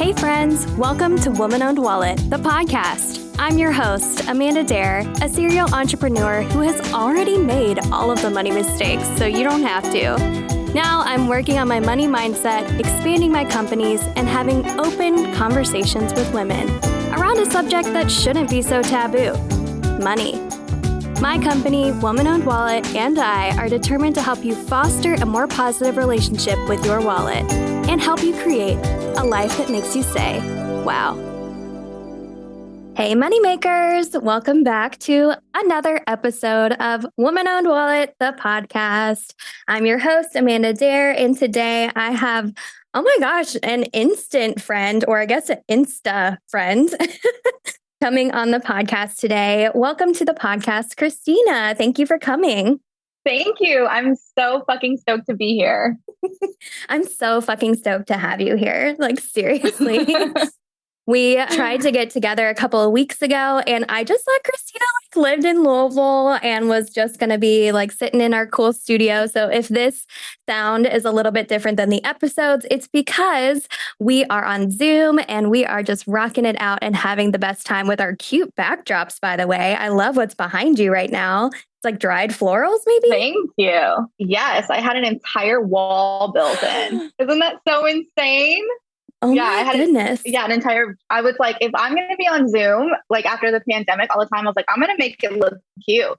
Hey friends, welcome to Woman Owned Wallet, the podcast. I'm your host, Amanda Dare, a serial entrepreneur who has already made all of the money mistakes, so you don't have to. Now I'm working on my money mindset, expanding my companies, and having open conversations with women around a subject that shouldn't be so taboo, money. My company, Woman Owned Wallet, and I are determined to help you foster a more positive relationship with your wallet and help you create a life that makes you say, wow. Hey, moneymakers. Welcome back to another episode of Woman Owned Wallet, the podcast. I'm your host, Amanda Dare, and today I have, oh my gosh, an instant friend, or I guess an Insta friend, coming on the podcast today. Welcome to the podcast, Kristina. Thank you for coming. Thank you. I'm so fucking stoked to be here. I'm so fucking stoked to have you here. Like, seriously. We tried to get together a couple of weeks ago, and I just thought Kristina lived in Louisville and was just going to be sitting in our cool studio. So if this sound is a little bit different than the episodes, it's because we are on Zoom and we are just rocking it out and having the best time with our cute backdrops, by the way. I love what's behind you right now. It's like dried florals, maybe? Thank you. Yes, I had an entire wall built in. Isn't that so insane? Oh my goodness. I was like, if I'm going to be on Zoom, after the pandemic all the time, I was like, I'm going to make it look cute.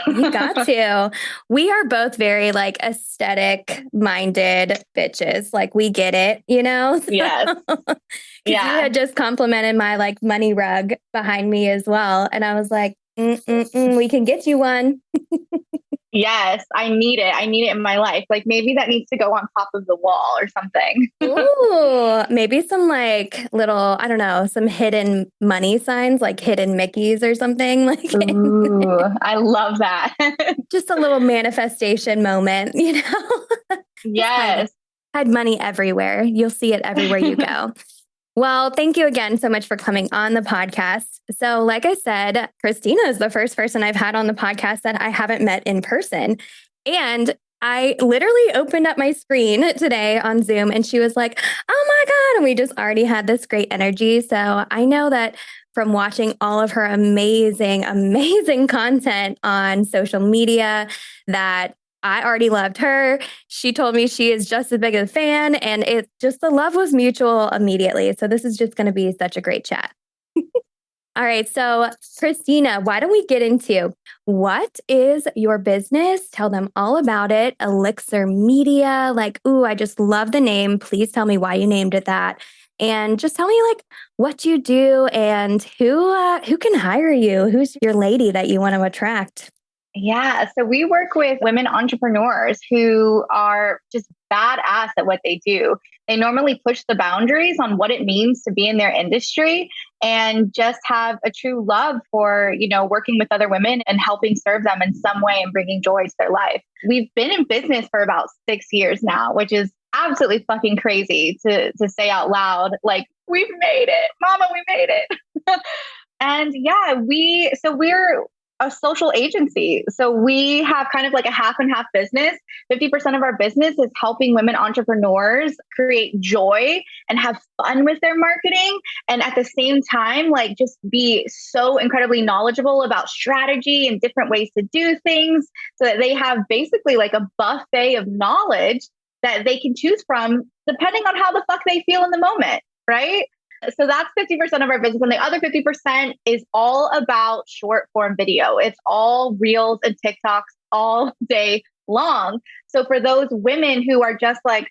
You got to. We are both very aesthetic minded bitches. We get it, you know? Yes. You had just complimented my money rug behind me as well. And I was like, we can get you one. Yes, I need it. I need it in my life. Maybe that needs to go on top of the wall or something. Ooh, maybe some little, I don't know, some hidden money signs, hidden Mickeys or something. Ooh, I love that. Just a little manifestation moment, you know? Yes. Hide money everywhere. You'll see it everywhere you go. Well, thank you again so much for coming on the podcast. So like I said, Kristina is the first person I've had on the podcast that I haven't met in person. And I literally opened up my screen today on Zoom and she was like, oh my God. And we just already had this great energy. So I know that from watching all of her amazing, amazing content on social media that I already loved her. She told me she is just as big a fan, and it just the love was mutual immediately. So this is just going to be such a great chat. All right. So Kristina, why don't we get into what is your business? Tell them all about it. Elixir Media. I just love the name. Please tell me why you named it that. And just tell me what you do and who can hire you? Who's your lady that you want to attract? Yeah. So we work with women entrepreneurs who are just badass at what they do. They normally push the boundaries on what it means to be in their industry and just have a true love for, working with other women and helping serve them in some way and bringing joy to their life. We've been in business for about 6 years now, which is absolutely fucking crazy to say out loud. We've made it, mama, we made it. And yeah, we're a social agency. So we have kind of a half and half business. 50% of our business is helping women entrepreneurs create joy and have fun with their marketing. And at the same time, just be so incredibly knowledgeable about strategy and different ways to do things so that they have basically a buffet of knowledge that they can choose from depending on how the fuck they feel in the moment. Right? So that's 50% of our business. And the other 50% is all about short form video. It's all reels and TikToks all day long. So for those women who are just when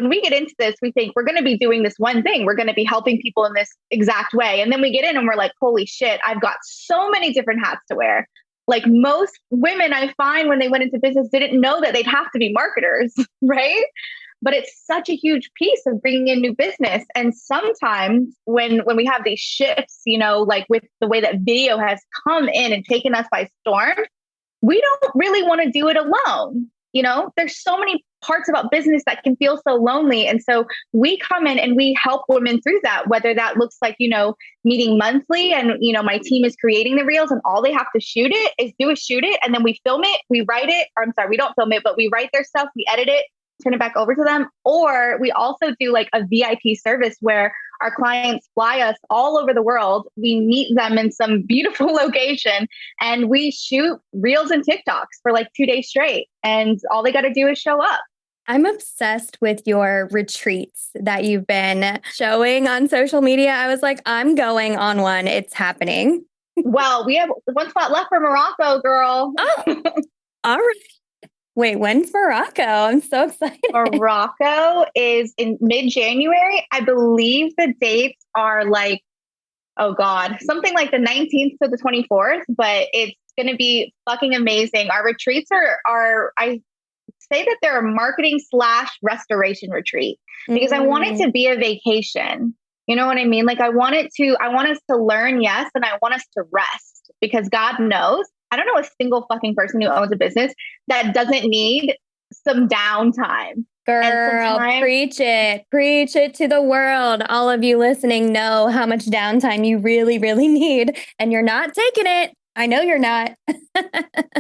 we get into this, we think we're going to be doing this one thing. We're going to be helping people in this exact way. And then we get in and we're like, holy shit, I've got so many different hats to wear. Most women I find when they went into business didn't know that they'd have to be marketers, right? But it's such a huge piece of bringing in new business. And sometimes when we have these shifts, with the way that video has come in and taken us by storm, we don't really want to do it alone. There's so many parts about business that can feel so lonely. And so we come in and we help women through that, whether that looks like, meeting monthly and, my team is creating the reels and all they have to shoot it is shoot it. And then we film it, we write it, or I'm sorry, we don't film it, but we write their stuff, we edit it, turn it back over to them. Or we also do like a VIP service where our clients fly us all over the world. We meet them in some beautiful location and we shoot reels and TikToks for like 2 days straight. And all they got to do is show up. I'm obsessed with your retreats that you've been showing on social media. I was like, I'm going on one. It's happening. Well, we have one spot left for Morocco, girl. Oh, all right. Wait, when's Morocco? I'm so excited. Morocco is in mid-January. I believe the dates are like, oh God, something like the 19th to the 24th, but it's going to be fucking amazing. Our retreats are I say that they're a marketing / restoration retreat because I want it to be a vacation. You know what I mean? Like I want us to learn, yes, and I want us to rest because God knows, I don't know a single fucking person who owns a business that doesn't need some downtime. Girl, preach it to the world. All of you listening know how much downtime you really, really need, and you're not taking it. I know you're not.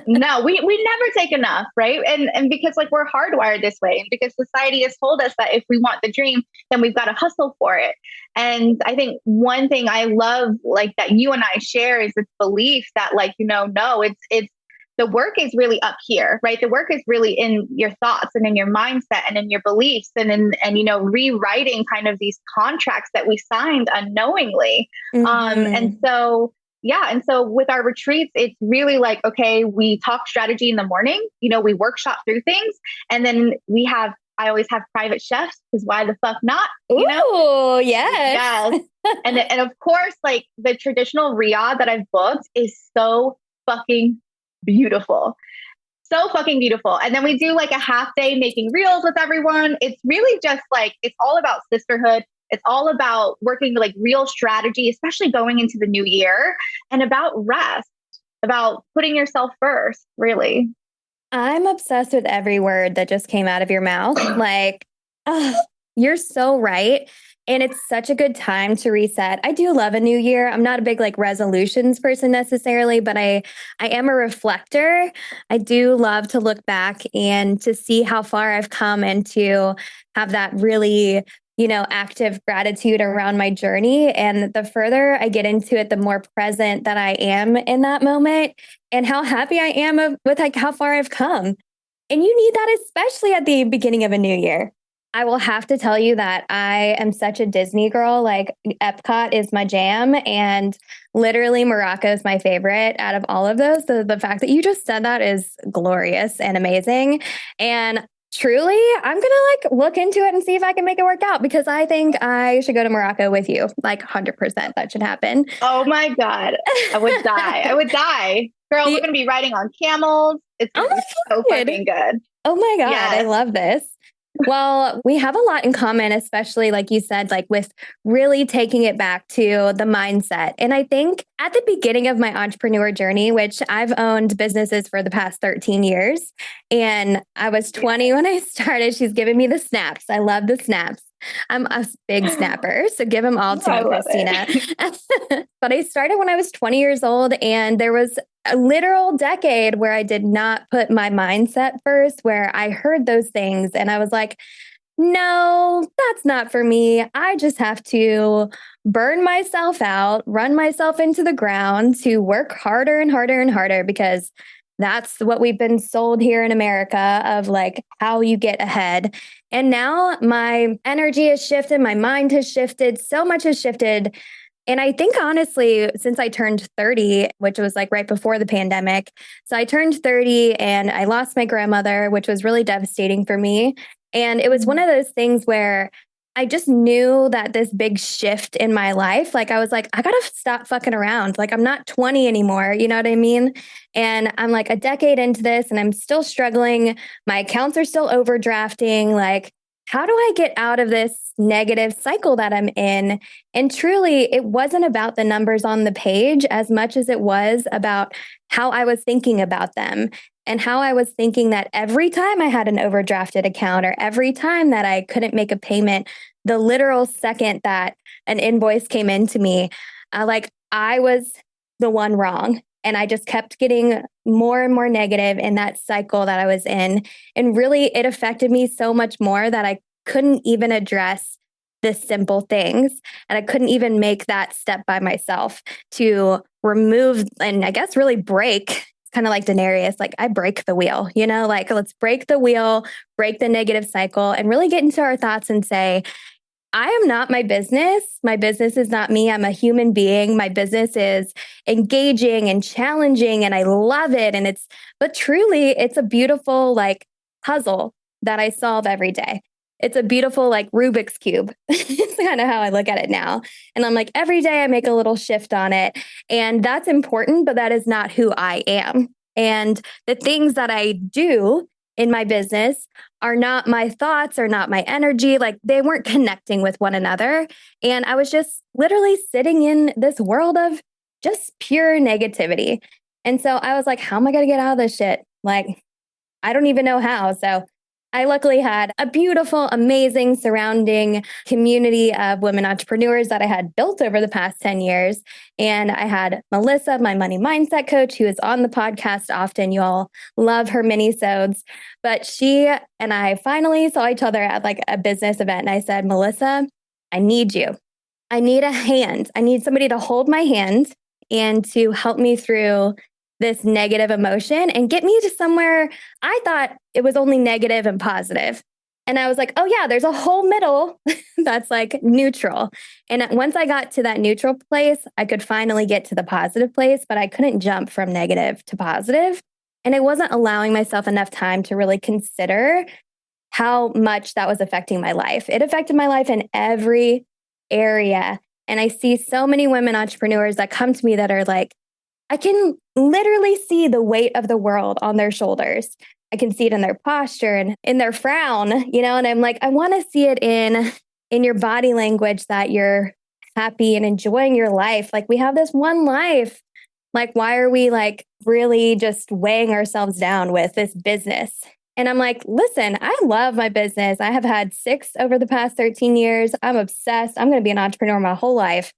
No, we never take enough, right? And because like we're hardwired this way, and because society has told us that if we want the dream, then we've got to hustle for it. And I think one thing I love like that you and I share is this belief that like, no, it's the work is really up here, right? The work is really in your thoughts and in your mindset and in your beliefs and rewriting kind of these contracts that we signed unknowingly. And so yeah. And so with our retreats, it's really like, okay, we talk strategy in the morning, we workshop through things. And then I always have private chefs because why the fuck not? Oh, yes. And of course, like the traditional Riyadh that I've booked is so fucking beautiful. So fucking beautiful. And then we do like a half day making reels with everyone. It's really just like, it's all about sisterhood. It's all about working like real strategy, especially going into the new year, and about rest, about putting yourself first, really. I'm obsessed with every word that just came out of your mouth. Like, you're so right. And it's such a good time to reset. I do love a new year. I'm not a big like resolutions person necessarily, but I am a reflector. I do love to look back and to see how far I've come and to have that really active gratitude around my journey. And the further I get into it, the more present that I am in that moment and how happy I am with like how far I've come. And you need that, especially at the beginning of a new year. I will have to tell you that I am such a Disney girl. Like Epcot is my jam and literally Morocco is my favorite out of all of those. So the fact that you just said that is glorious and amazing. And truly, I'm going to like look into it and see if I can make it work out because I think I should go to Morocco with you. Like 100% that should happen. Oh my God. I would die. I would die. Girl, we're going to be riding on camels. It's so fucking good. Oh my God. Yes. I love this. Well, we have a lot in common, especially like you said, like with really taking it back to the mindset. And I think at the beginning of my entrepreneur journey, which I've owned businesses for the past 13 years, and I was 20 when I started, she's giving me the snaps. I love the snaps. I'm a big snapper, so give them all to me, Kristina. But I started when I was 20 years old, and there was a literal decade where I did not put my mindset first, where I heard those things and I was like, no, that's not for me. I just have to burn myself out, run myself into the ground to work harder and harder and harder because that's what we've been sold here in America of like how you get ahead. And now my energy has shifted. My mind has shifted. So much has shifted. And I think honestly, since I turned 30, which was like right before the pandemic, so I turned 30 and I lost my grandmother, which was really devastating for me. And it was one of those things where I just knew that this big shift in my life, like I was like, I gotta stop fucking around. Like I'm not 20 anymore. You know what I mean? And I'm like a decade into this and I'm still struggling. My accounts are still overdrafting. Like, how do I get out of this negative cycle that I'm in? And truly, it wasn't about the numbers on the page as much as it was about how I was thinking about them and how I was thinking that every time I had an overdrafted account or every time that I couldn't make a payment, the literal second that an invoice came into me, like I was the one wrong. And I just kept getting more and more negative in that cycle that I was in. And really, it affected me so much more that I couldn't even address the simple things. And I couldn't even make that step by myself to remove and I guess really break. It's kind of like Daenerys, like I break the wheel, like let's break the wheel, break the negative cycle, and really get into our thoughts and say, I am not my business. My business is not me. I'm a human being. My business is engaging and challenging, and I love it. But truly, it's a beautiful like puzzle that I solve every day. It's a beautiful like Rubik's Cube. It's kind of how I look at it now. And I'm like, every day I make a little shift on it. And that's important, but that is not who I am. And the things that I do in my business are not my thoughts or not my energy. Like they weren't connecting with one another. And I was just literally sitting in this world of just pure negativity. And so I was like, how am I going to get out of this shit? Like, I don't even know how. So I luckily had a beautiful, amazing surrounding community of women entrepreneurs that I had built over the past 10 years. And I had Melissa, my money mindset coach, who is on the podcast often. You all love her mini-sodes. But she and I finally saw each other at like a business event. And I said, Melissa, I need you. I need a hand. I need somebody to hold my hand and to help me through this negative emotion and get me to somewhere I thought it was only negative and positive. And I was like, oh yeah, there's a whole middle that's like neutral. And once I got to that neutral place, I could finally get to the positive place, but I couldn't jump from negative to positive. And I wasn't allowing myself enough time to really consider how much that was affecting my life. It affected my life in every area. And I see so many women entrepreneurs that come to me that are like, I can literally see the weight of the world on their shoulders. I can see it in their posture and in their frown, and I'm like, I want to see it in your body language that you're happy and enjoying your life. Like we have this one life. Like, why are we like really just weighing ourselves down with this business? And I'm like, listen, I love my business. I have had 6 over the past 13 years. I'm obsessed. I'm going to be an entrepreneur my whole life.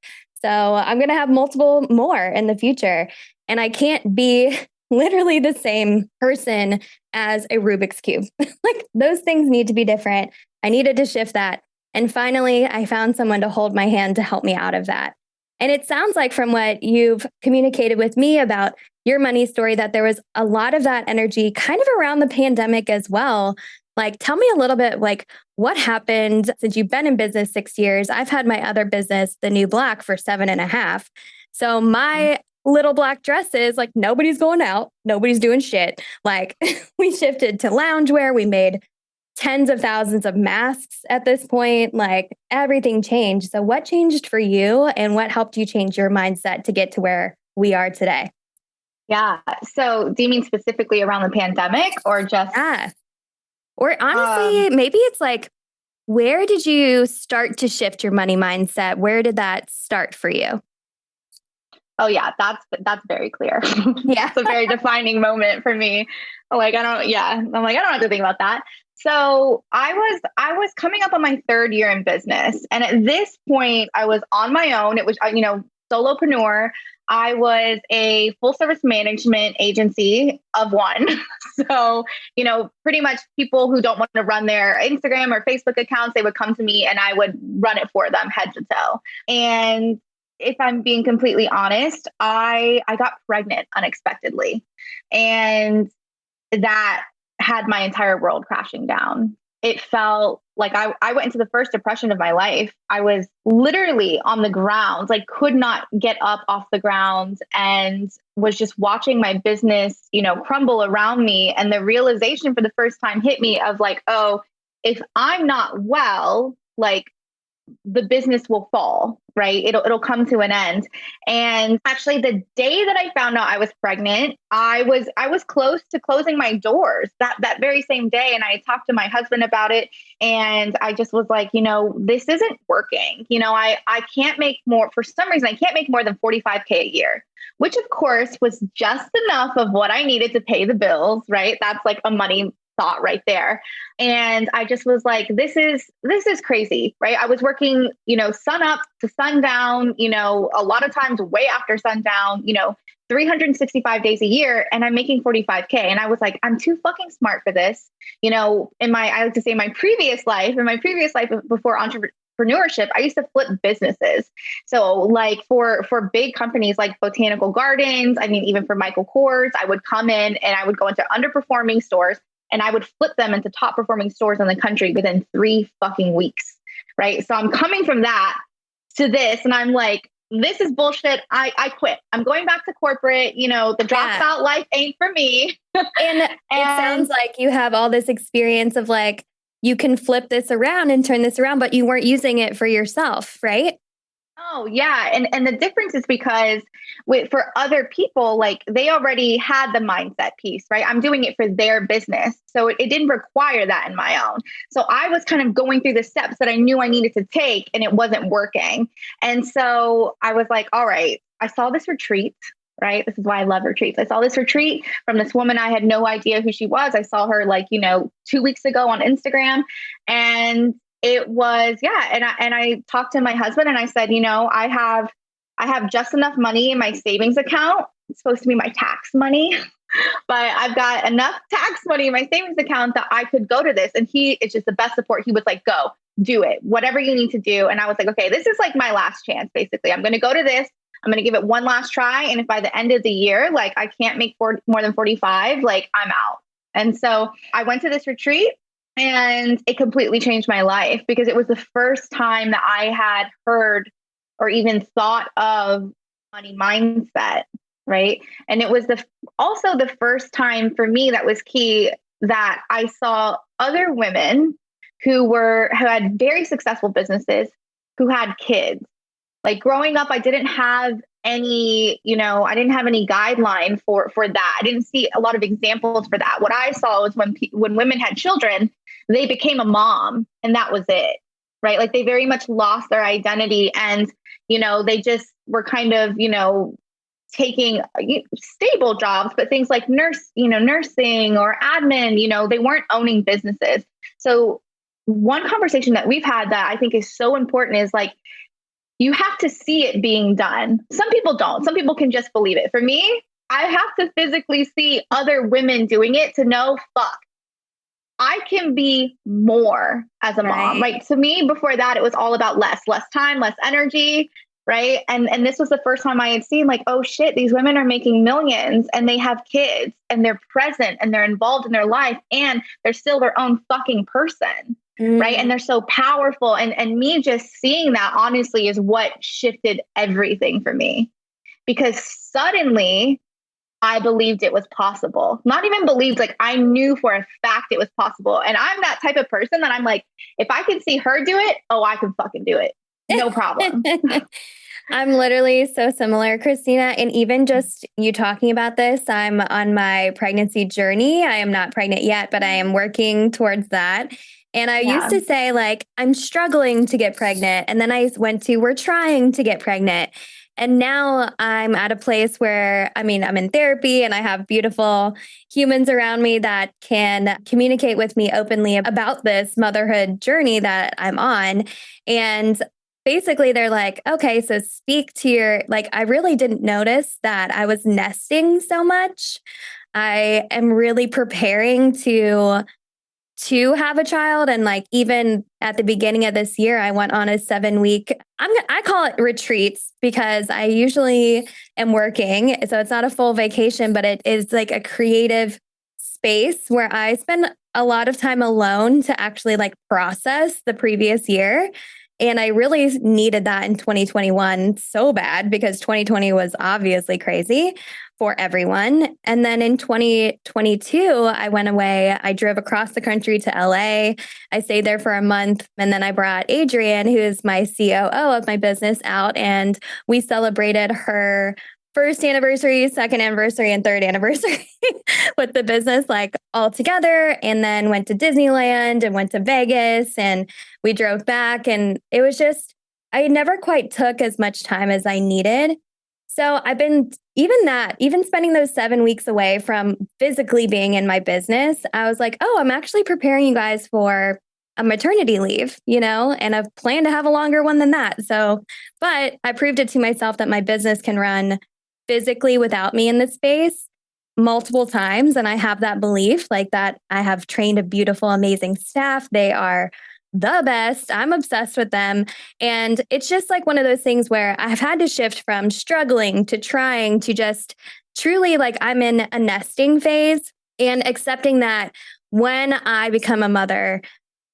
So I'm going to have multiple more in the future. And I can't be literally the same person as a Rubik's Cube. Like those things need to be different. I needed to shift that. And finally, I found someone to hold my hand to help me out of that. And it sounds like from what you've communicated with me about your money story, that there was a lot of that energy kind of around the pandemic as well. Like, tell me a little bit, like, what happened since you've been in business 6 years? I've had my other business, The New Black, for 7.5. So my little black dresses, like, nobody's going out. Nobody's doing shit. Like, we shifted to loungewear. We made tens of thousands of masks at this point. Like, everything changed. So what changed for you and what helped you change your mindset to get to where we are today? Yeah. So do you mean specifically around the pandemic or just... Or honestly, maybe it's like, where did you start to shift your money mindset? Where did that start for you? Oh yeah, that's very clear. Yeah. It's a very defining moment for me. Like, I'm like, I don't have to think about that. So I was coming up on my 3rd year in business. And at this point I was on my own. It was, solopreneur. I was a full service management agency of one. So, pretty much people who don't want to run their Instagram or Facebook accounts, they would come to me and I would run it for them head to toe. And if I'm being completely honest, I got pregnant unexpectedly. And that had my entire world crashing down. It felt like I went into the first depression of my life. I was literally on the ground, like could not get up off the ground, and was just watching my business, crumble around me. And the realization for the first time hit me of like, oh, if I'm not well, like the business will fall, right? It'll come to an end. And actually the day that I found out I was pregnant, I was close to closing my doors that very same day. And I talked to my husband about it. And I just was like, this isn't working. I can't make more, for some reason, I can't make more than $45K a year, which of course was just enough of what I needed to pay the bills, right? That's like a money thought right there. And I just was like, this is crazy, right? I was working, sun up to sundown, a lot of times way after sundown, 365 days a year and I'm making 45K. And I was like, I'm too fucking smart for this. I like to say in my previous life before entrepreneurship, I used to flip businesses. So like for big companies like Botanical Gardens, I mean, even for Michael Kors, I would come in and I would go into underperforming stores and I would flip them into top performing stores in the country within 3 fucking weeks. Right. So I'm coming from that to this and I'm like, this is bullshit. I quit. I'm going back to corporate. The dropout life ain't for me. And it sounds like you have all this experience of like, you can flip this around and turn this around, but you weren't using it for yourself, right? Oh, yeah. And the difference is because for other people, like they already had the mindset piece, right? I'm doing it for their business. So it didn't require that in my own. So I was kind of going through the steps that I knew I needed to take and it wasn't working. And so I was like, all right, I saw this retreat, right? This is why I love retreats. I saw this retreat from this woman. I had no idea who she was. I saw her 2 weeks ago on Instagram and it was, and I talked to my husband and I said, I have just enough money in my savings account. It's supposed to be my tax money, but I've got enough tax money in my savings account that I could go to this. And he is just the best support. He was like, go do it, whatever you need to do. And I was like, okay, this is like my last chance. Basically, I'm going to go to this. I'm going to give it one last try. And if by the end of the year, like I can't make more than 45, like I'm out. And so I went to this retreat. And it completely changed my life because it was the first time that I had heard or even thought of money mindset, right? And it was also the first time for me that was key that I saw other women who had very successful businesses who had kids. Like growing up, I didn't have any guideline for that. I didn't see a lot of examples for that. What I saw was when women had children, they became a mom and that was it, right? Like they very much lost their identity and, they just were kind of, taking stable jobs, but things like nursing or admin, they weren't owning businesses. So one conversation that we've had that I think is so important is like, you have to see it being done. Some people don't. Some people can just believe it. For me, I have to physically see other women doing it to know, fuck, I can be more as a mom, right? To me, before that, it was all about less time, less energy, right? And this was the first time I had seen like, oh shit, these women are making millions and they have kids and they're present and they're involved in their life and they're still their own fucking person. Right. And they're so powerful. And me just seeing that honestly is what shifted everything for me because suddenly I believed it was possible. Not even believed, like I knew for a fact it was possible. And I'm that type of person that I'm like, if I can see her do it, oh, I can fucking do it. No problem. I'm literally so similar, Kristina. And even just you talking about this, I'm on my pregnancy journey. I am not pregnant yet, but I am working towards that. And I used to say like, I'm struggling to get pregnant. And then I went to, we're trying to get pregnant. And now I'm at a place where, I'm in therapy and I have beautiful humans around me that can communicate with me openly about this motherhood journey that I'm on. And basically they're like, okay, so speak to your, like, I really didn't notice that I was nesting so much. I am really preparing to have a child. And like, even at the beginning of this year, I went on a 7-week, I call it retreats because I usually am working. So it's not a full vacation, but it is like a creative space where I spend a lot of time alone to actually like process the previous year. And I really needed that in 2021 so bad because 2020 was obviously crazy for everyone. And then in 2022, I went away. I drove across the country to LA. I stayed there for a month. And then I brought Adrienne, who is my COO of my business, out. And we celebrated her first anniversary, second anniversary, and third anniversary with the business, like all together. And then went to Disneyland and went to Vegas and we drove back. And it was just, I never quite took as much time as I needed. So I've been, even spending those 7 weeks away from physically being in my business, I was like, oh, I'm actually preparing you guys for a maternity leave, and I've planned to have a longer one than that. So, but I proved it to myself that my business can run physically without me in this space multiple times. And I have that belief like that I have trained a beautiful, amazing staff. They are the best. I'm obsessed with them. And it's just like one of those things where I've had to shift from struggling to trying to just truly like I'm in a nesting phase and accepting that when I become a mother,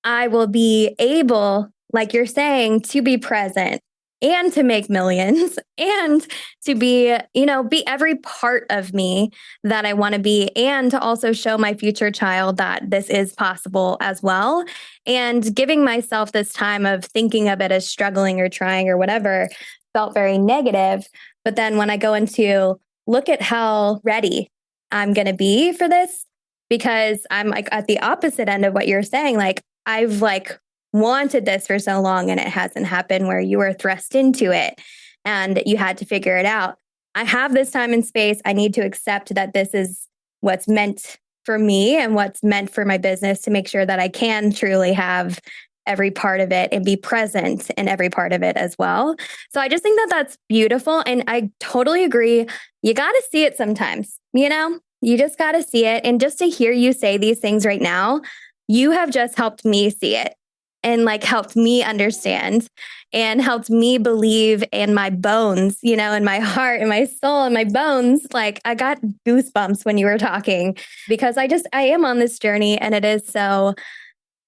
I will be able, like you're saying, to be present and to make millions and to be, be every part of me that I want to be, and to also show my future child that this is possible as well. And giving myself this time of thinking of it as struggling or trying or whatever felt very negative. But then when I go into look at how ready I'm going to be for this, because I'm like at the opposite end of what you're saying, like I've like wanted this for so long and it hasn't happened, where you were thrust into it and you had to figure it out. I have this time and space. I need to accept that this is what's meant for me and what's meant for my business, to make sure that I can truly have every part of it and be present in every part of it as well. So I just think that that's beautiful. And I totally agree. You got to see it sometimes, you just got to see it. And just to hear you say these things right now, you have just helped me see it and like helped me understand and helped me believe in my bones, in my heart and my soul and my bones. Like I got goosebumps when you were talking, because I am on this journey, and it is so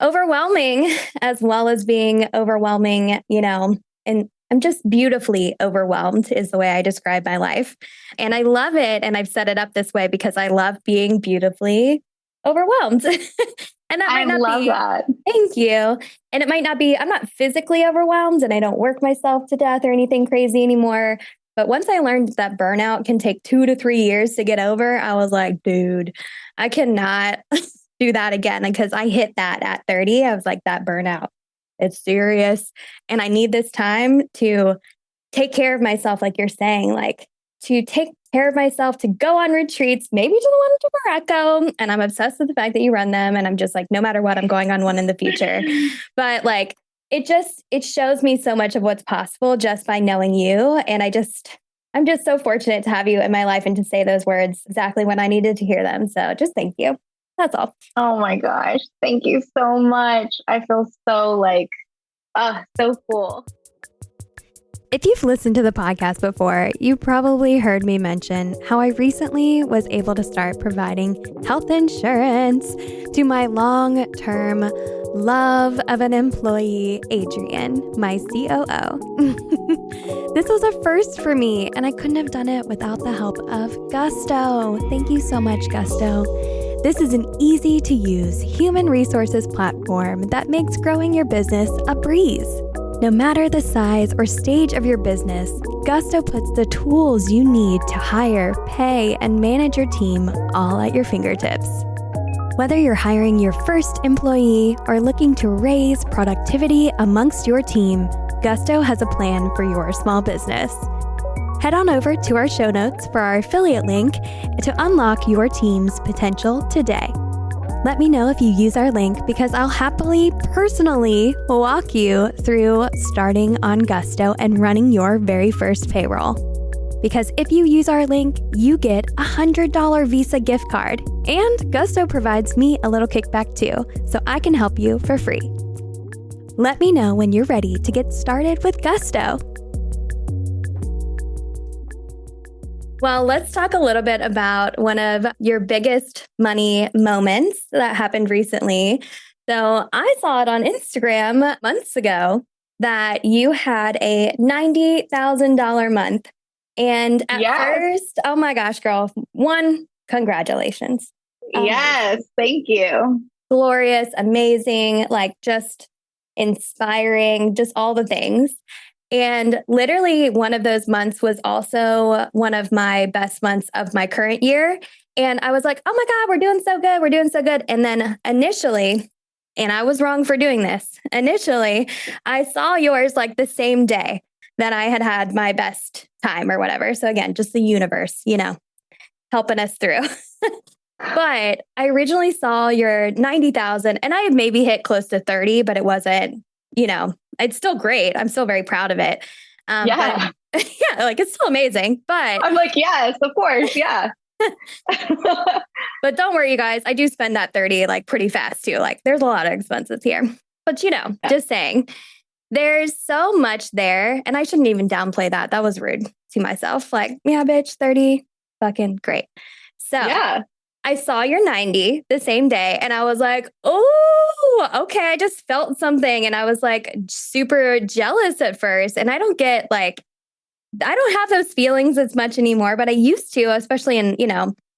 overwhelming as well as being overwhelming, and I'm just beautifully overwhelmed is the way I describe my life. And I love it. And I've set it up this way because I love being beautifully overwhelmed. And that might not love be, that. Thank you. And it might not be, I'm not physically overwhelmed and I don't work myself to death or anything crazy anymore. But once I learned that burnout can take 2 to 3 years to get over, I was like, dude, I cannot do that again, because I hit that at 30. I was like, that burnout, it's serious. And I need this time to take care of myself, like you're saying, like to take care of myself, to go on retreats, maybe to the one to Morocco. And I'm obsessed with the fact that you run them. And I'm just like, no matter what, I'm going on one in the future. But like, it shows me so much of what's possible just by knowing you. And I'm just so fortunate to have you in my life and to say those words exactly when I needed to hear them. So just thank you. That's all. Oh my gosh. Thank you so much. I feel so like, so cool. If you've listened to the podcast before, you probably heard me mention how I recently was able to start providing health insurance to my long-term love of an employee, Adrian, my COO. This was a first for me, and I couldn't have done it without the help of Gusto. Thank you so much, Gusto. This is an easy-to-use human resources platform that makes growing your business a breeze. No matter the size or stage of your business, Gusto puts the tools you need to hire, pay, and manage your team all at your fingertips. Whether you're hiring your first employee or looking to raise productivity amongst your team, Gusto has a plan for your small business. Head on over to our show notes for our affiliate link to unlock your team's potential today. Let me know if you use our link, because I'll happily, personally walk you through starting on Gusto and running your very first payroll. Because if you use our link, you get a $100 Visa gift card, and Gusto provides me a little kickback too, so I can help you for free. Let me know when you're ready to get started with Gusto. Well, let's talk a little bit about one of your biggest money moments that happened recently. So I saw it on Instagram months ago that you had a $90,000 month. And at first, oh my gosh, girl, congratulations. Yes, thank you. Glorious, amazing, like just inspiring, just all the things. And literally one of those months was also one of my best months of my current year. And I was like, oh my God, we're doing so good. We're doing so good. And then initially, and I was wrong for doing this, initially, I saw yours like the same day that I had had my best time or whatever. So again, just the universe, helping us through. But I originally saw your 90,000 and I had maybe hit close to 30, but it wasn't, it's still great. I'm still very proud of it. But Yeah, like it's still amazing, but I'm like, yes, of course. Yeah. but don't worry, you guys. I do spend that 30 like pretty fast too. Like there's a lot of expenses here. But just saying, there's so much there. And I shouldn't even downplay that. That was rude to myself. Like, yeah, bitch, 30, fucking great. So Yeah. I saw your 90 the same day and I was like, oh, okay. I just felt something. And I was like super jealous at first. And I don't have those feelings as much anymore, but I used to, especially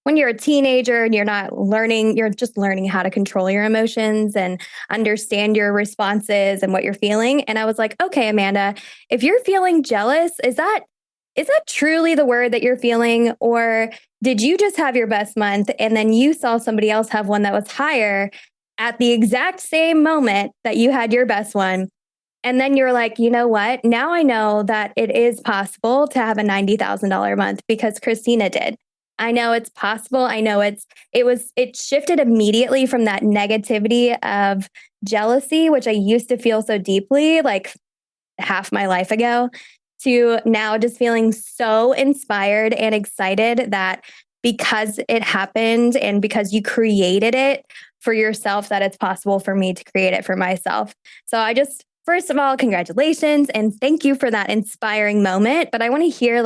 when you're a teenager and you're just learning how to control your emotions and understand your responses and what you're feeling. And I was like, okay, Amanda, if you're feeling jealous, is that truly the word that you're feeling? Or did you just have your best month and then you saw somebody else have one that was higher at the exact same moment that you had your best one? And then you're like, you know what? Now I know that it is possible to have a $90,000 month because Kristina did. I know it's possible. I know it shifted immediately from that negativity of jealousy, which I used to feel so deeply, like half my life ago, to now just feeling so inspired and excited that because it happened and because you created it for yourself, that it's possible for me to create it for myself. So first of all, congratulations and thank you for that inspiring moment. But I want to hear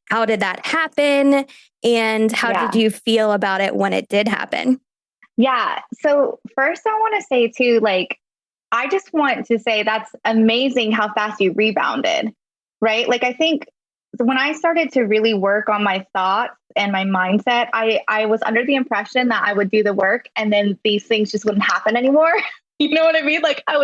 how did that happen and how did you feel about it when it did happen? Yeah. So first I want to say too, I just want to say that's amazing how fast you rebounded, right? I think when I started to really work on my thoughts and my mindset, I was under the impression that I would do the work and then these things just wouldn't happen anymore. You know what I mean? It's all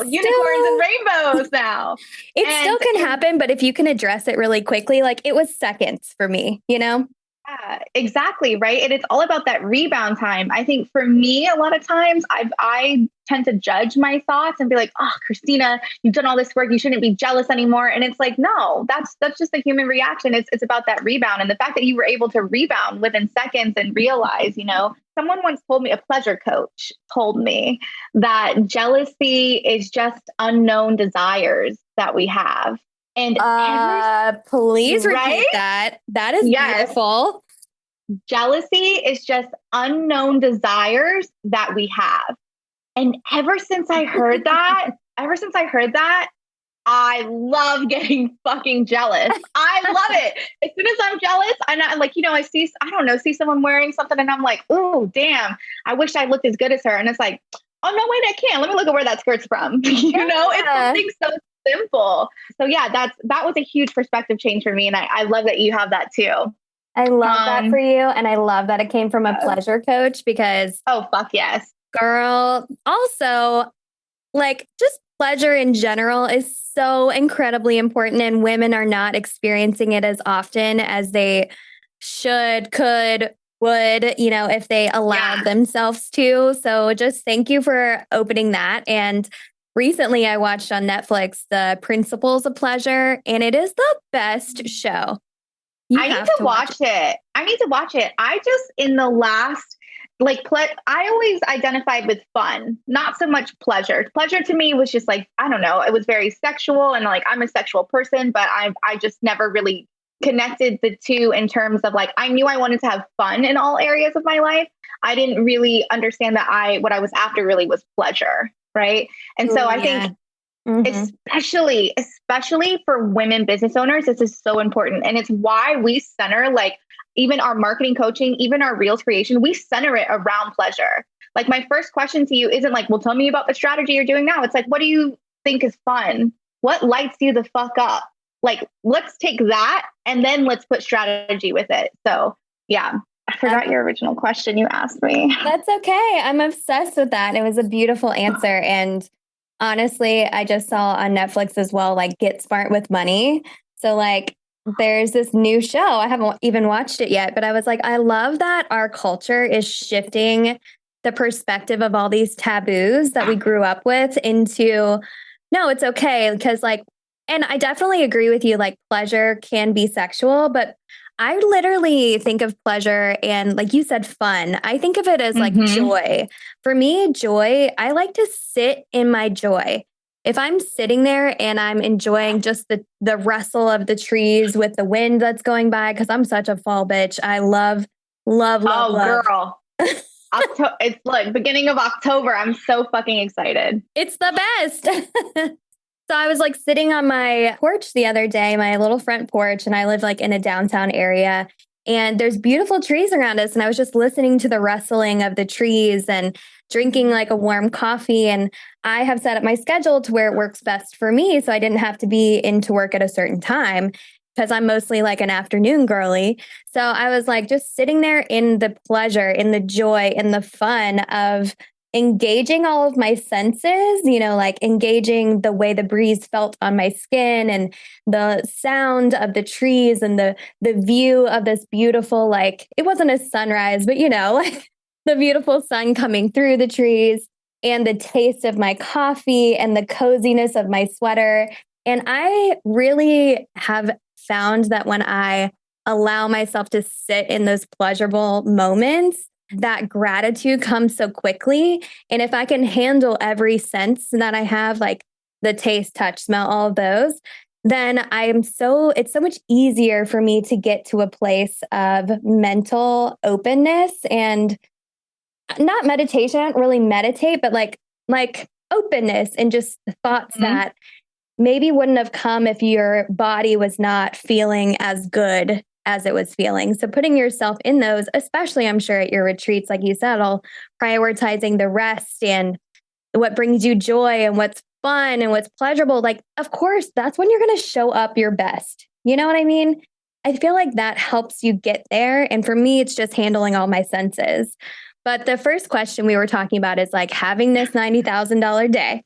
unicorns and rainbows now. Still can happen, but if you can address it really quickly, it was seconds for me, Yeah, exactly. Right. And it's all about that rebound time. I think for me, a lot of times I tend to judge my thoughts and be like, oh, Kristina, you've done all this work. You shouldn't be jealous anymore. And it's like, no, that's just a human reaction. It's about that rebound. And the fact that you were able to rebound within seconds and realize, someone once told me, a pleasure coach told me that jealousy is just unknown desires that we have. And please repeat that. That is beautiful. Jealousy is just unknown desires that we have. And ever since I heard that, I love getting fucking jealous. I love it. As soon as I'm jealous, I see someone wearing something and I'm like, oh, damn, I wish I looked as good as her. And it's like, oh, no, wait, I can't. Let me look at where that skirt's from. It's something so simple. So yeah, that was a huge perspective change for me. And I love that you have that too. I love that for you. And I love that it came from a pleasure coach because oh, fuck yes. Girl, also just pleasure in general is so incredibly important and women are not experiencing it as often as they should, could, would, if they allowed themselves to. So just thank you for opening that. And recently I watched on Netflix The Principles of Pleasure, and it is the best show. I need to watch it. I just, in the last, I always identified with fun, not so much pleasure. Pleasure to me was just I don't know, it was very sexual and I'm a sexual person, but I just never really connected the two in terms of I knew I wanted to have fun in all areas of my life. I didn't really understand that what I was after really was pleasure. Right. And so I think especially for women business owners, this is so important. And it's why we center even our marketing coaching, even our Reels creation, we center it around pleasure. My first question to you isn't well, tell me about the strategy you're doing now. It's what do you think is fun? What lights you the fuck up? Let's take that and then let's put strategy with it. So yeah, I forgot your original question you asked me. That's okay. I'm obsessed with that. It was a beautiful answer. And honestly, I just saw on Netflix as well, Get Smart with Money. So there's this new show. I haven't even watched it yet, but I was I love that our culture is shifting the perspective of all these taboos that we grew up with into, no, it's okay. Because and I definitely agree with you, pleasure can be sexual, but I literally think of pleasure and you said, fun. I think of it as joy. For me, joy, I like to sit in my joy. if I'm sitting there and I'm enjoying just the rustle of the trees with the wind that's going by, because I'm such a fall bitch. I love, love, love, Oh, love. girl. It's like beginning of October. I'm so fucking excited. It's the best. So I was like sitting on my porch the other day, my little front porch, and I live like in a downtown area. And there's beautiful trees around us. And I was just listening to the rustling of the trees and drinking like a warm coffee. And I have set up my schedule to where it works best for me. So I didn't have to be into work at a certain time because I'm mostly like an afternoon girly. So I was like just sitting there in the pleasure, in the joy, in the fun of engaging all of my senses, like engaging the way the breeze felt on my skin and the sound of the trees and the view of this beautiful, like it wasn't a sunrise, but like the beautiful sun coming through the trees and the taste of my coffee and the coziness of my sweater. And I really have found that when I allow myself to sit in those pleasurable moments, that gratitude comes so quickly. And if I can handle every sense that I have, like the taste, touch, smell, all of those, then it's so much easier for me to get to a place of mental openness and not meditation. I don't really meditate, but like openness and just thoughts that maybe wouldn't have come if your body was not feeling as good as it was feeling. So putting yourself in those, especially I'm sure at your retreats, like you said, all prioritizing the rest and what brings you joy and what's fun and what's pleasurable. Like, of course, that's when you're going to show up your best. You know what I mean? I feel like that helps you get there. And for me, it's just handling all my senses. But the first question we were talking about is like having this $90,000 day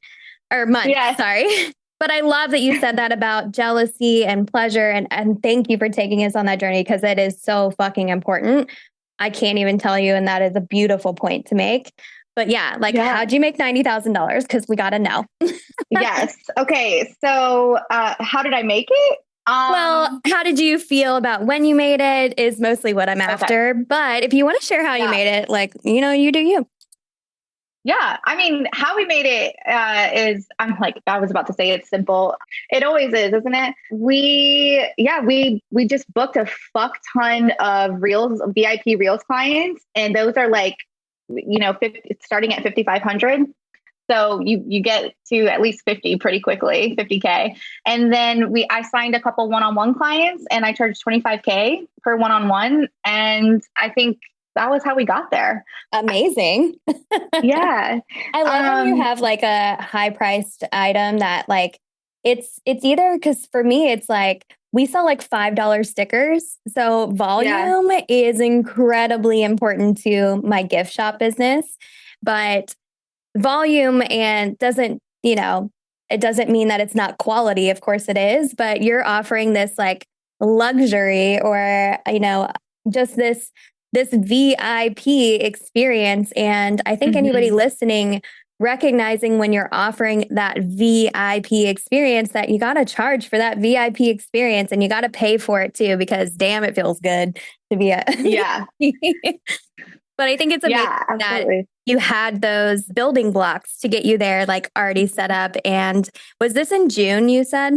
or month, sorry. But I love that you said that about jealousy and pleasure. And thank you for taking us on that journey because it is so fucking important. I can't even tell you. And that is a beautiful point to make. But yeah, how'd you make $90,000? Because we got to know. Yes. Okay. So how did I make it? Well, how did you feel about when you made it is mostly what I'm after. But if you want to share how you made it, you do you. Yeah. I mean, how we made it is, I was about to say it's simple. It always is, isn't it? We just booked a fuck ton of Reels, VIP Reels clients. And those are starting at 5,500. So you get to at least 50 pretty quickly, 50K. And then I signed a couple one-on-one clients and I charged 25K per one-on-one. And I think that was how we got there. Amazing. Yeah. I love when you have like a high priced item that like, it's either because for me, it's like we sell like $5 stickers. So volume is incredibly important to my gift shop business, but volume and doesn't, it doesn't mean that it's not quality. Of course it is, but you're offering this like luxury or, just this VIP experience. And I think anybody listening, recognizing when you're offering that VIP experience that you got to charge for that VIP experience and you got to pay for it too, because damn, it feels good to be a But I think it's amazing that you had those building blocks to get you there, like already set up. And was this in June, you said?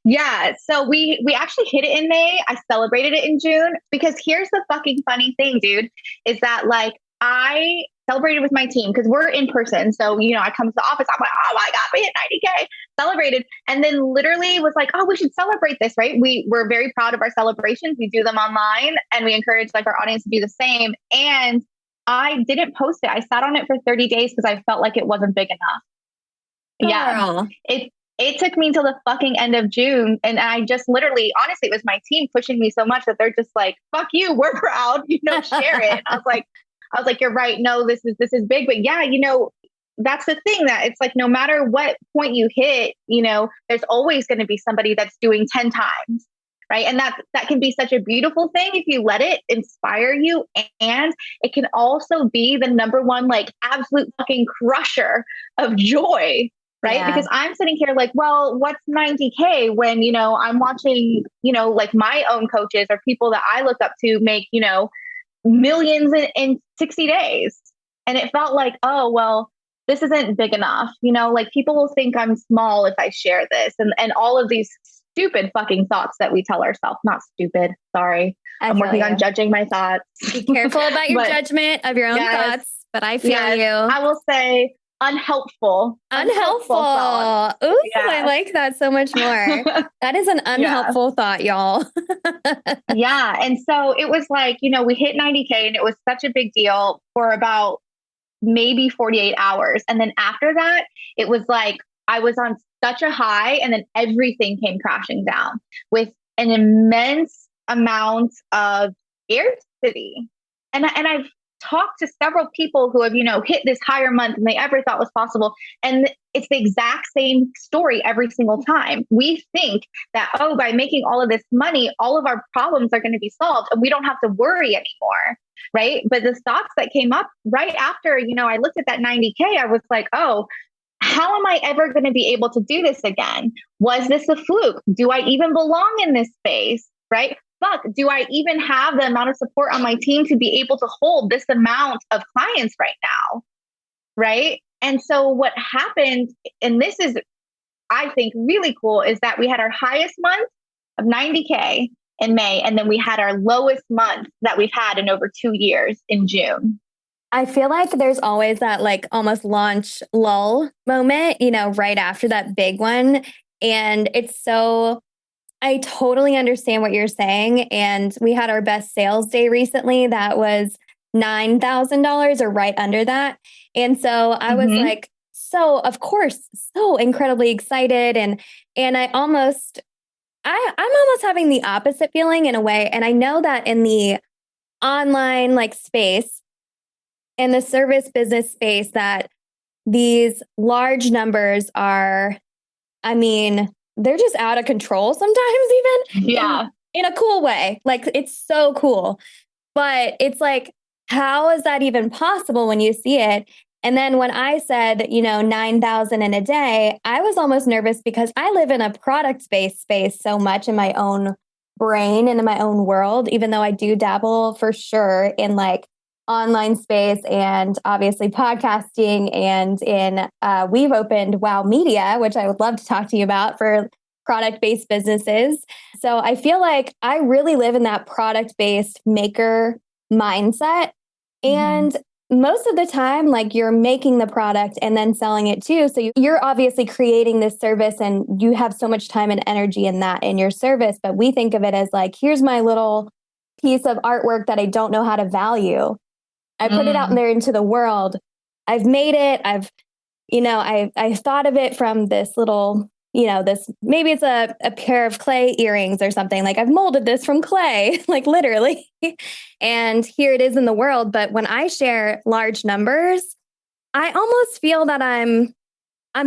Yeah. So we actually hit it in May. I celebrated it in June because here's the fucking funny thing, dude, is that like I celebrated with my team because we're in person. So, I come to the office, I'm like, oh my God, we hit 90K, celebrated. And then literally was like, oh, we should celebrate this, right? We're very proud of our celebrations. We do them online and we encourage like our audience to do the same. And I didn't post it. I sat on it for 30 days because I felt like it wasn't big enough. Yeah. It took me until the fucking end of June. And I just literally, honestly, it was my team pushing me so much that they're just like, fuck you, we're proud, share it. And I was like, you're right. No, this is big. But yeah, that's the thing that it's like, no matter what point you hit, there's always going to be somebody that's doing 10 times. Right. And that can be such a beautiful thing if you let it inspire you. And it can also be the number one, like absolute fucking crusher of joy. Right. Yeah. Because I'm sitting here like, well, what's 90K when, I'm watching, like my own coaches or people that I look up to make, millions in 60 days. And it felt like, oh, well, this isn't big enough. You know, like people will think I'm small if I share this, and all of these stupid fucking thoughts that we tell ourselves. Not stupid. Sorry. I'm working on judging my thoughts. Be careful about your judgment of your own thoughts, but I feel you. I will say unhelpful. Thoughts. Ooh, I like that so much more. That is an unhelpful thought, y'all. Yeah. And so it was like, you know, we hit 90K and it was such a big deal for about maybe 48 hours. And then after that, it was like I was on such a high, and then everything came crashing down with an immense amount of scarcity. And I've talked to several people who have, you know, hit this higher month than they ever thought was possible. And it's the exact same story every single time. We think that, oh, by making all of this money, all of our problems are going to be solved and we don't have to worry anymore. Right. But the thoughts that came up right after, you know, I looked at that 90K, I was like, oh, how am I ever going to be able to do this again? Was this a fluke? Do I even belong in this space? Right? Fuck, do I even have the amount of support on my team to be able to hold this amount of clients right now? Right? And so what happened, and this is, I think, really cool, is that we had our highest month of 90K in May, and then we had our lowest month that we've had in over 2 years in June. I feel like there's always that like almost launch lull moment, you know, right after that big one. And it's so, I totally understand what you're saying. And we had our best sales day recently. That was $9,000 or right under that. And so I was like, so of course, so incredibly excited. And I'm almost having the opposite feeling in a way. And I know that in the online like space, in the service business space, that these large numbers are, I mean, they're just out of control sometimes, even in a cool way. Like, it's so cool. But it's like, how is that even possible when you see it? And then when I said, you know, 9,000 in a day, I was almost nervous because I live in a product-based space so much in my own brain and in my own world, even though I do dabble for sure in like online space and obviously podcasting, and we've opened Wow Media, which I would love to talk to you about for product-based businesses. So I feel like I really live in that product-based maker mindset. And most of the time, like, you're making the product and then selling it too. So you're obviously creating this service and you have so much time and energy in that in your service. But we think of it as like, here's my little piece of artwork that I don't know how to value. I put it out there into the world. I've made it. I've thought of it from this little, you know, this, maybe it's a pair of clay earrings or something. Like, I've molded this from clay, like literally. And here it is in the world. But when I share large numbers, I almost feel that I'm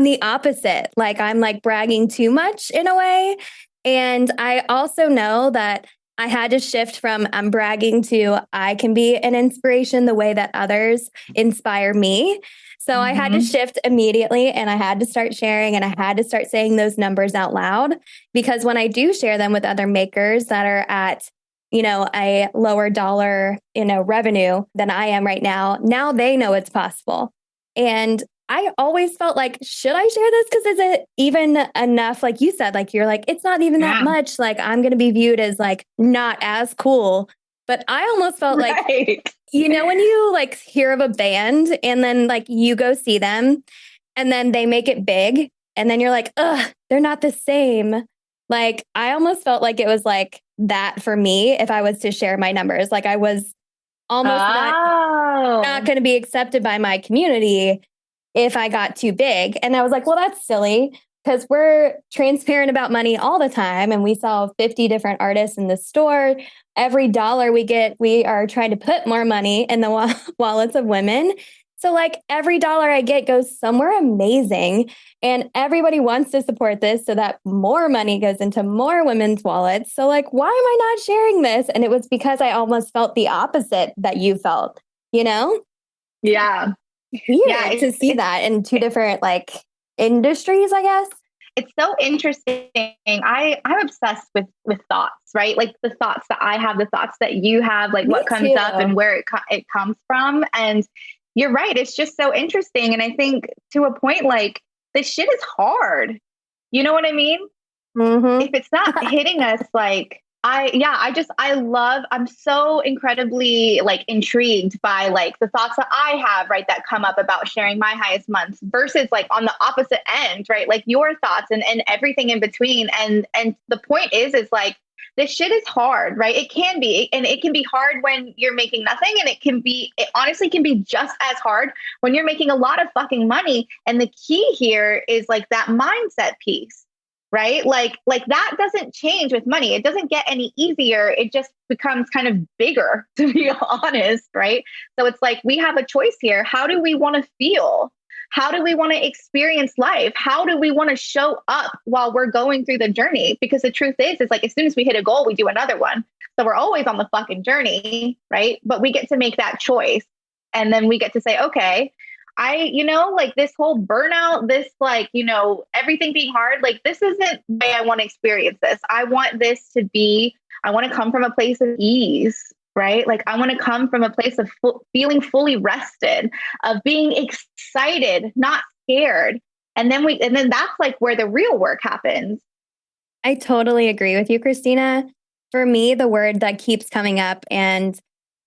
the opposite. Like, I'm like bragging too much in a way. And I also know that I had to shift from I'm bragging to I can be an inspiration the way that others inspire me. So I had to shift immediately, and I had to start sharing, and I had to start saying those numbers out loud, because when I do share them with other makers that are at, you know, a lower dollar, you know, revenue than I am right now they know it's possible. And I always felt like, should I share this? Because is it even enough? Like you said, like, you're like, it's not even that much. Like, I'm going to be viewed as like not as cool. But I almost felt like, you know, when you like hear of a band and then like you go see them and then they make it big and then you're like, ugh, they're not the same. Like, I almost felt like it was like that for me if I was to share my numbers. Like, I was almost not going to be accepted by my community if I got too big. And I was like, well, that's silly, because we're transparent about money all the time. And we sell 50 different artists in the store. Every dollar we get, we are trying to put more money in the wallets of women. So like, every dollar I get goes somewhere amazing. And everybody wants to support this so that more money goes into more women's wallets. So like, why am I not sharing this? And it was because I almost felt the opposite that you felt, you know? Yeah. Weird to see that in two different like industries, I guess. It's so interesting. I'm obsessed with thoughts, right? Like, the thoughts that I have, the thoughts that you have, like what comes up and where it comes from. And You're right. It's just so interesting. And I think to a point, like this shit is hard. You know what I mean? If Mm-hmm. it's not hitting us, like I'm so incredibly like intrigued by like the thoughts that I have, right, that come up about sharing my highest months versus like on the opposite end, right, like your thoughts and everything in between. And the point is like this shit is hard, right? It can be, and it can be hard when you're making nothing, and it honestly can be just as hard when you're making a lot of fucking money. And the key here is like that mindset piece, right? Like that doesn't change with money. It doesn't get any easier. It just becomes kind of bigger, to be honest, right? So it's like we have a choice here. How do we want to feel? How do we want to experience life? How do we want to show up while we're going through the journey? Because the truth is like as soon as we hit a goal, we do another one. So we're always on the fucking journey, right? But we get to make that choice. And then we get to say, okay, like this whole burnout, this like, everything being hard, like this isn't the way I want to experience this. I want to come from a place of ease, right? Like I want to come from a place of feeling fully rested, of being excited, not scared. And then that's like where the real work happens. I totally agree with you, Kristina. For me, the word that keeps coming up, and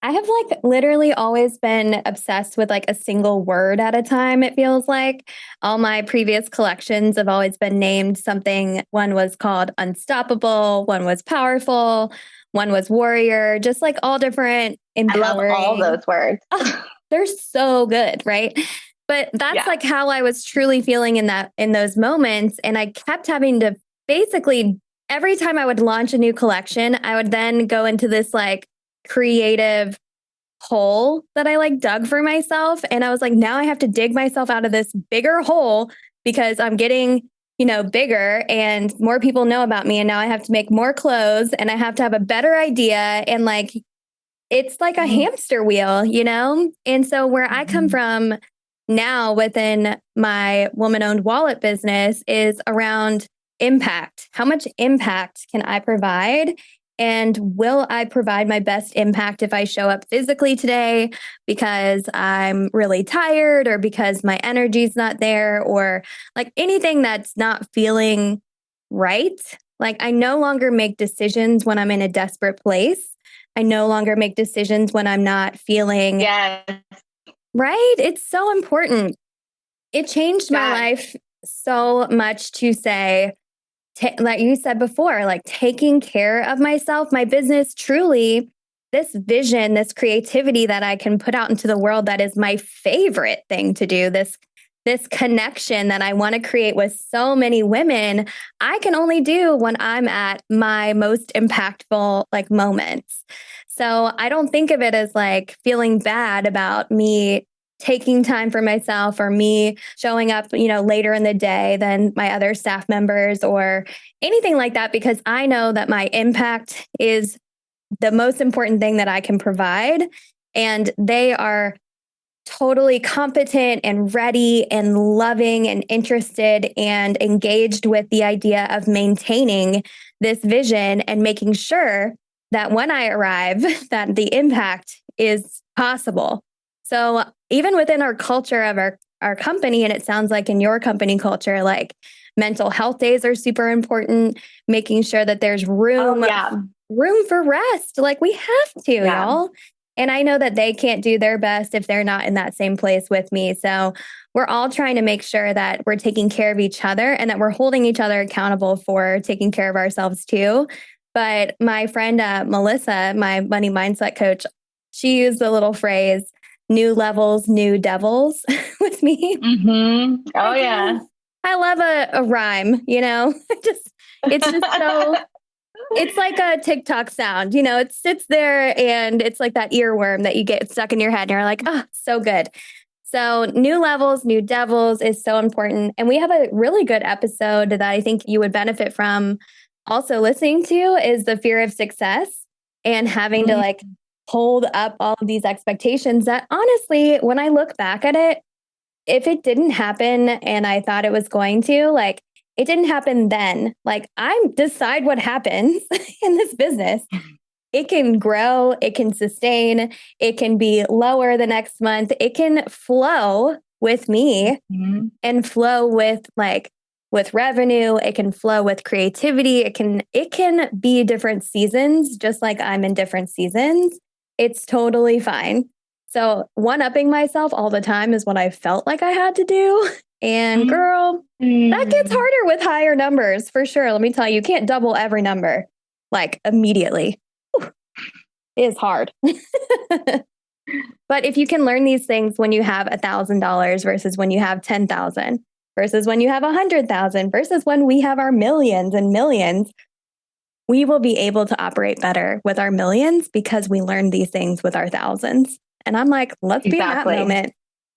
I have like literally always been obsessed with like a single word at a time, it feels like. All my previous collections have always been named something. One was called unstoppable, one was powerful, one was warrior, just like all different I love all empowering. those words. Oh, they're so good, right? But that's like how I was truly feeling in those moments. And I kept having to basically every time I would launch a new collection, I would then go into this like creative hole that I like dug for myself. And I was like, now I have to dig myself out of this bigger hole because I'm getting, bigger and more people know about me. And now I have to make more clothes and I have to have a better idea. And like, it's like a hamster wheel, And so where I come from now within my woman-owned wallet business is around impact. How much impact can I provide? And will I provide my best impact if I show up physically today because I'm really tired or because my energy's not there or like anything that's not feeling right? Like I no longer make decisions when I'm in a desperate place. I no longer make decisions when I'm not feeling right. It's so important. It changed my life so much to say, like you said before, like taking care of myself, my business, truly, this vision, this creativity that I can put out into the world that is my favorite thing to do, this connection that I want to create with so many women, I can only do when I'm at my most impactful like moments. So I don't think of it as like feeling bad about me taking time for myself or me showing up, later in the day than my other staff members or anything like that, because I know that my impact is the most important thing that I can provide. And they are totally competent and ready and loving and interested and engaged with the idea of maintaining this vision and making sure that when I arrive, that the impact is possible. So even within our culture of our company, and it sounds like in your company culture, like mental health days are super important, making sure that there's room for rest. Like we have to, y'all. And I know that they can't do their best if they're not in that same place with me. So we're all trying to make sure that we're taking care of each other and that we're holding each other accountable for taking care of ourselves too. But my friend, Melissa, my money mindset coach, she used the little phrase, new levels, new devils with me. Mm-hmm. Oh, yeah. I love a rhyme, it's just so, it's like a TikTok sound, it sits there and it's like that earworm that you get stuck in your head and you're like, oh, so good. So new levels, new devils is so important. And we have a really good episode that I think you would benefit from also listening to is the fear of success and having to like hold up all of these expectations that honestly, when I look back at it, if it didn't happen and I thought it was going to, like, it didn't happen then. Like, I decide what happens in this business. it can grow, it can sustain, it can be lower the next month. It can flow with me and flow with revenue. It can flow with creativity. It can be different seasons, just like I'm in different seasons. It's totally fine. So one-upping myself all the time is what I felt like I had to do. And girl, that gets harder with higher numbers for sure. Let me tell you, you can't double every number like immediately. Whew, it is hard. But if you can learn these things when you have $1,000 versus when you have 10,000 versus when you have 100,000 versus when we have our millions and millions, we will be able to operate better with our millions because we learned these things with our thousands. And I'm like, let's be in that moment.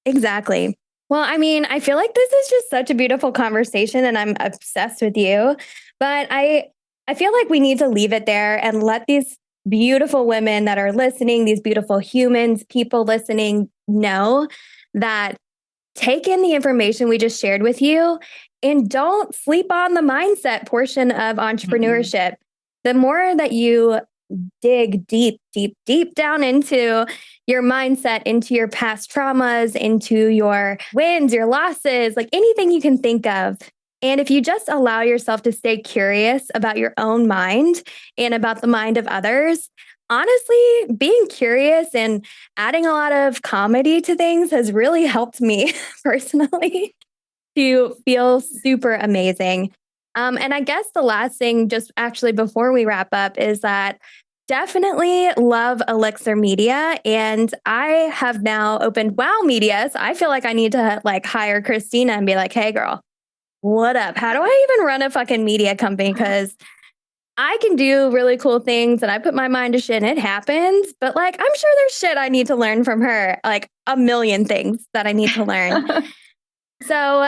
Exactly. Well, I mean, I feel like this is just such a beautiful conversation and I'm obsessed with you. But I feel like we need to leave it there and let these beautiful women that are listening, these beautiful humans, people listening, know that take in the information we just shared with you and don't sleep on the mindset portion of entrepreneurship. The more that you dig deep, deep, deep down into your mindset, into your past traumas, into your wins, your losses, like anything you can think of. And if you just allow yourself to stay curious about your own mind and about the mind of others, honestly, being curious and adding a lot of comedy to things has really helped me personally to feel super amazing. And I guess the last thing, just actually before we wrap up, is that definitely love Elixir Media. And I have now opened Wow Media. So I feel like I need to like hire Kristina and be like, hey, girl, what up? How do I even run a fucking media company? Because I can do really cool things and I put my mind to shit and it happens. But like, I'm sure there's shit I need to learn from her, like a million things that I need to learn. So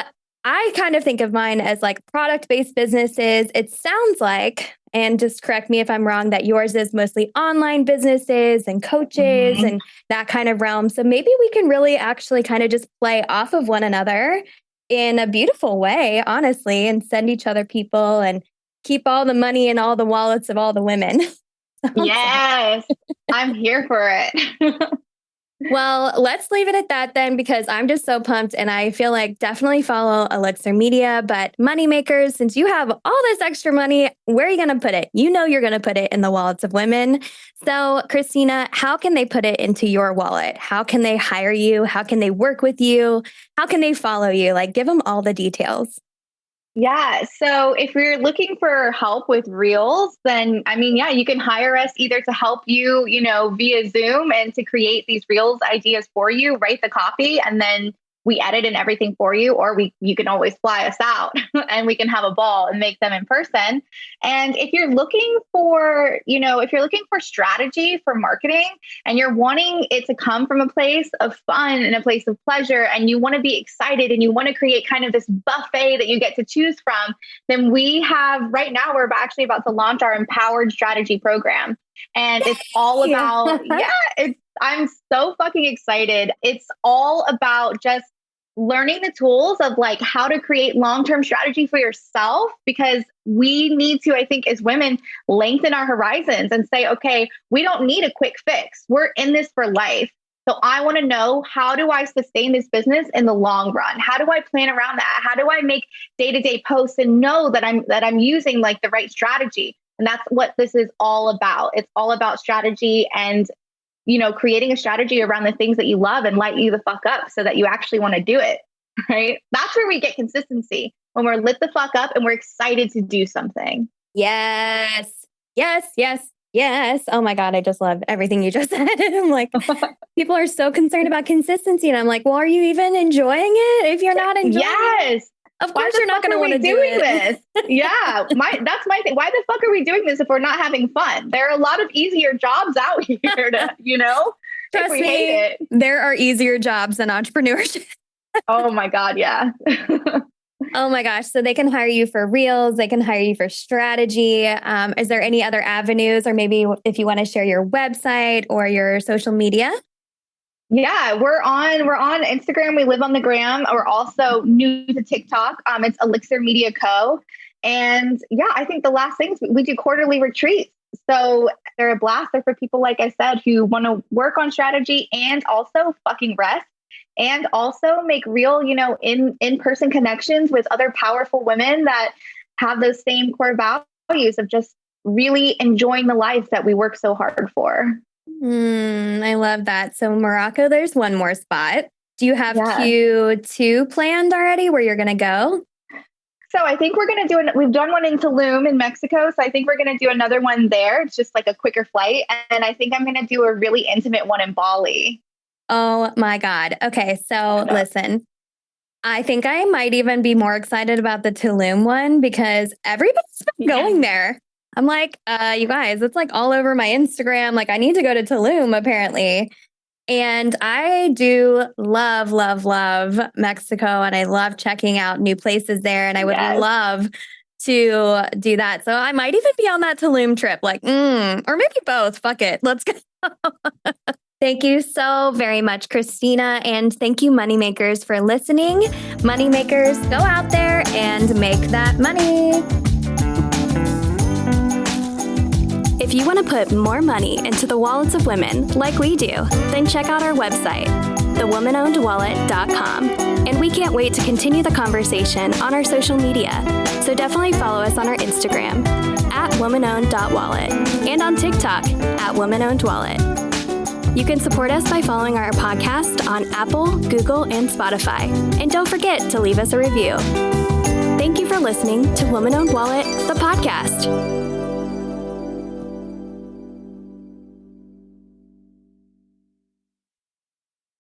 I kind of think of mine as like product-based businesses. It sounds like, and just correct me if I'm wrong, that yours is mostly online businesses and coaches and that kind of realm. So maybe we can really actually kind of just play off of one another in a beautiful way, honestly, and send each other people and keep all the money in all the wallets of all the women. Yes, I'm here for it. Well, let's leave it at that then, because I'm just so pumped and I feel like definitely follow Elixir Media. But moneymakers, since you have all this extra money, where are you going to put it? You know, you're going to put it in the wallets of women. So, Kristina, how can they put it into your wallet? How can they hire you? How can they work with you? How can they follow you? Like, give them all the details. Yeah. So if you're looking for help with reels, then I mean, yeah, you can hire us either to help you, via Zoom and to create these reels ideas for you, write the copy, and then we edit and everything for you, or you can always fly us out and we can have a ball and make them in person. And if you're looking for, if you're looking for strategy for marketing and you're wanting it to come from a place of fun and a place of pleasure, and you want to be excited and you want to create kind of this buffet that you get to choose from, then we have right now, we're actually about to launch our Empowered Strategy program. And it's all about, I'm so fucking excited. It's all about just learning the tools of like how to create long-term strategy for yourself, because we need to, I think, as women, lengthen our horizons and say, okay, we don't need a quick fix. We're in this for life. So I want to know, how do I sustain this business in the long run? How do I plan around that? How do I make day-to-day posts and know that I'm using like the right strategy? And that's what this is all about. It's all about strategy and creating a strategy around the things that you love and light you the fuck up so that you actually want to do it, right? That's where we get consistency, when we're lit the fuck up and we're excited to do something. Yes, yes, yes, yes. Oh my God, I just love everything you just said. I'm like, people are so concerned about consistency. And I'm like, well, are you even enjoying it if you're not enjoying it? Of course, you're not going to want to do this. Yeah, that's my thing. Why the fuck are we doing this if we're not having fun? There are a lot of easier jobs out here to, Trust me, hate it. There are easier jobs than entrepreneurship. Oh my God, yeah. Oh my gosh. So they can hire you for reels. They can hire you for strategy. Is there any other avenues, or maybe if you want to share your website or your social media? Yeah, we're on Instagram. We live on the gram. We're also new to TikTok. It's Elixir Media Co. And yeah, I think the last things, we do quarterly retreats. So they're a blast. They're for people, like I said, who want to work on strategy and also fucking rest and also make real, in-person connections with other powerful women that have those same core values of just really enjoying the life that we work so hard for. I love that. So Morocco, there's one more spot. Do you have Q2 planned already where you're going to go? So I think we're going to we've done one in Tulum in Mexico. So I think we're going to do another one there. It's just like a quicker flight. And I think I'm going to do a really intimate one in Bali. Oh my God. Okay. So listen, I think I might even be more excited about the Tulum one because everybody's been going there. I'm like, you guys, it's like all over my Instagram. Like I need to go to Tulum apparently. And I do love, love, love Mexico. And I love checking out new places there. And I would love to do that. So I might even be on that Tulum trip, like, or maybe both. Fuck it. Let's go. Thank you so very much, Kristina. And thank you, Moneymakers, for listening. Moneymakers, go out there and make that money. If you want to put more money into the wallets of women like we do, then check out our website, thewomanownedwallet.com. And we can't wait to continue the conversation on our social media. So definitely follow us on our Instagram @womanowned.wallet and on TikTok @womanownedwallet. You can support us by following our podcast on Apple, Google, and Spotify. And don't forget to leave us a review. Thank you for listening to Woman Owned Wallet, the podcast.